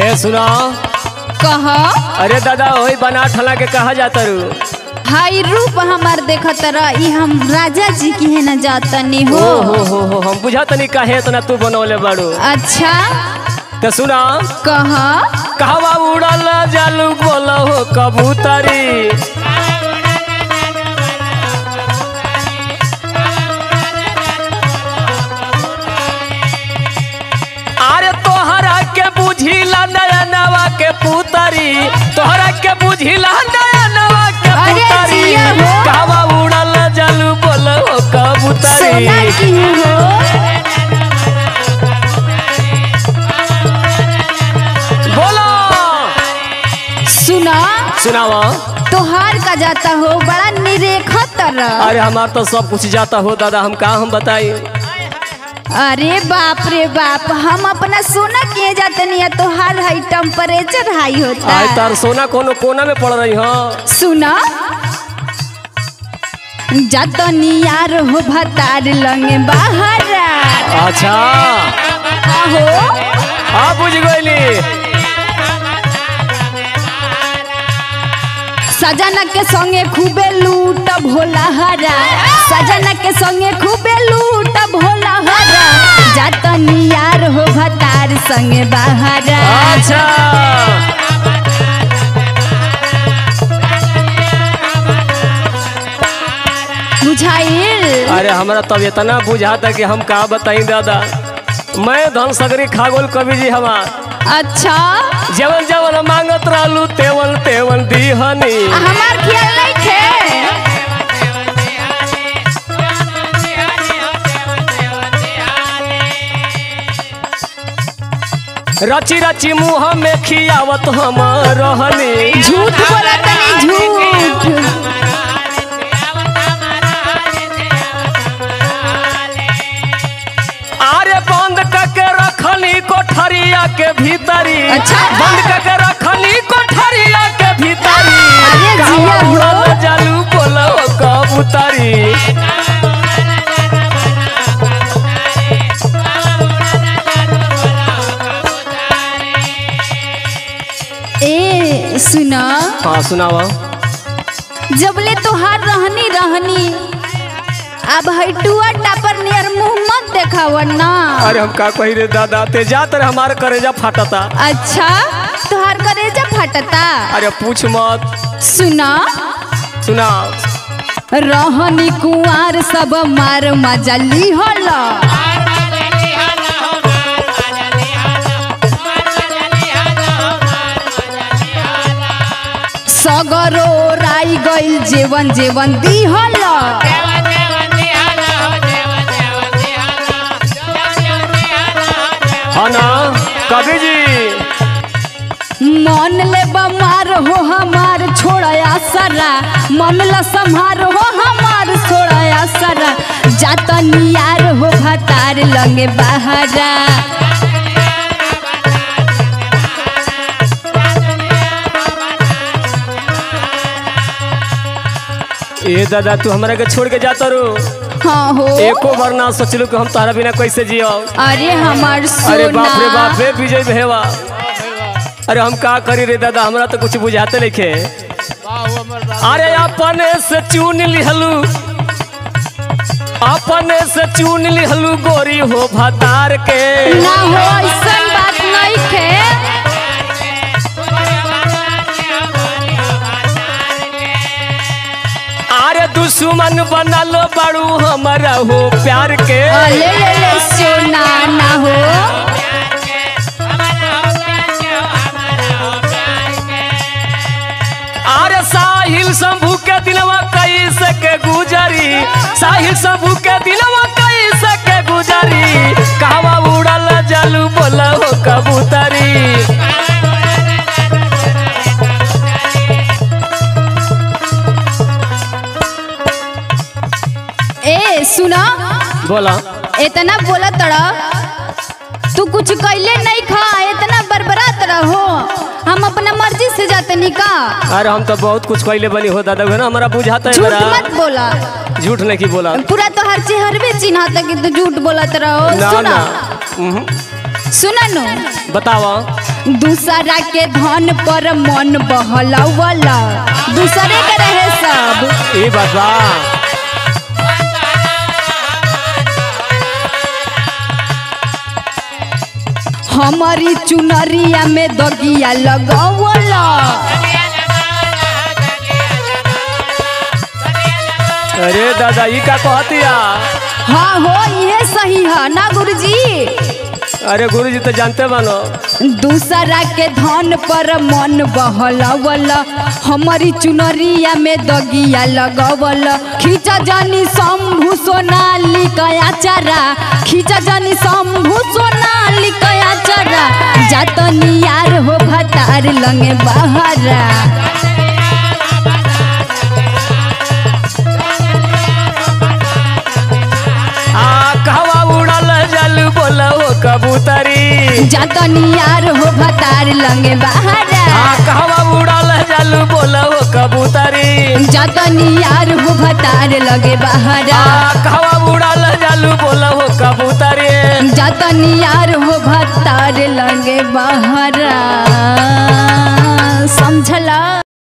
ए सुना कह। अरे दादा वही बना ठला के कहा जाता रू हाई रूप हमार देखत रही हम राजा जी की है न जातनी हो। हो हम बुझा तनी काहे इतना तू बनौले बाड़ू। अच्छा तो सुना कह। कहवा उड़ल जालू बोलो हो कबूतरी। अरे तोहरा के बुझिला नया नवा के पुतरी, तोहरा के बुझिला नया नवा के पुतरी। कहवा उड़ल जालू बोलो हो कबूतरी। सोना की हो बोलो सुना सुनावा। तोहार का जाता हो बड़ा निरेखत रह। अरे हमार तो सब कुछ जाता हो दादा, हम का हम बताई। अरे बाप रे बाप हम अपना सोना किए जाते नहीं तोहार हाई टेम्परेचर हाई होता आज तार सोना कोनो कोना में पड़ रही हाँ। सुना जातनी यार हो भतार लंगे बाहर। अच्छा हो हाँ बुझ गईली। सजना के संगे खूबे लूट भोला हरा, सजना के संगे खूबे लूट भोला हरा। जातनी यार हो भतार संगे बाहर। अच्छा बुझाइल। अरे हमारा तब इतना बुझाता कि हम का बताई दादा। मैं धन सगरी खागोल कवि जी हमार। अच्छा जवन जवन मांगत रहलू तेवन तेवन दीहनी। हमार ख्याल नहीं थे। रची रची मुँह में खियावत हम रहनी। झूठ बोला तनी झूठ। अरे बंद करके रखनी कोठरिया के भीतरी। अच्छा। बंद करके रखनी कोठरिया के भीतरी। अरे जिया हो। उड़ल जालू बोलो कबूतरी। ए सुना हाँ सुनावा। जबले तोहार रहनी रहनी अब हटुआ टापर नियर मुंह मत देखाव ना। अरे हम का कही रे दादा, ते जात रे हमार करेजा फाटता। अच्छा तोहार करेजा फटता। अरे पूछ मत। सुना सुना रहनी कुंवार सब मार मजा लिहल। सगरो राई गइल जेवन जेवन दिहल। हाँ ना कवि जी। मन ले बमार हो हमार छोड़या सरा, मन ला संहार हो हमार छोड़या सरा। जातनी यार हो भतार लंगे बाहरा। ए दादा तू हमरा के छोड़ के जाता रो। हाँ हो एको बार ना सोचलू कि हम तारा बिना कैसे जियो। अरे हमार अरे बाप सोना रे विजय भेवा। अरे हम का करी रे दादा, हमरा तो कुछ बुझाते नहीं। अरे अपने से चुन लिहलू, अपने से चुन लिहलू गोरी हो भतार के। ना हो ऐसा बात नहीं थे। अरे दुश्मन बनल बड़ू हमारा हो प्यार के। ले ले ले सोना ना हो। अरे साहिल शंभू के दिलवा कैसे के गुजरी, साहिल शंभू के दिलवा कैसे के गुजरी। कहवा उड़ल जालू बोला हो कबूतरी। ए सुना बोला इतना बोला तड़ा तू कुछ कैले नहीं खा, इतना बरबरात रहो। हम अपना मर्जी से जाते नहीं का। अरे हम तो बहुत कुछ कैले बनी हो दादा, ना हमारा बुझाता है। झूठ मत बोला। झूठ नहीं की बोला। पूरा तो हर चेहरे चिन्हाता कि तू झूठ बोलत रहो। ना सुना ना सुना नु बताओ। दूसरा के धन पर मन बहलावला, दूसरे के रहे सब। ये बात बा। हमारी चुनरिया में दगिया लगावला। अरे दादा ये क्या कहतिया? हाँ हो ये सही है ना गुरुजी। अरे गुरुजी तो जानते बानो। दूसरा के धन पर मन बहलावला, हमारी चुनरिया में दगिया लगावला। खींचा जानी शंभु सोनाली कया चारा, खींचा जानी शंभु सोनाली कया चारा। जातनी यार हो भतार लंगे बहरा। कहवा उड़ल जल बोलो कबूतरी। जातनी यार हो भतार लंगे बहरा। कहवा उड़ल जल बोलो कबूतरी। जातनी यार हो भतार लगे बहरा। कहवा उड़ल जल बोलो कबूतरी। जातनी यार हो भतार लगे बहरा। समझला।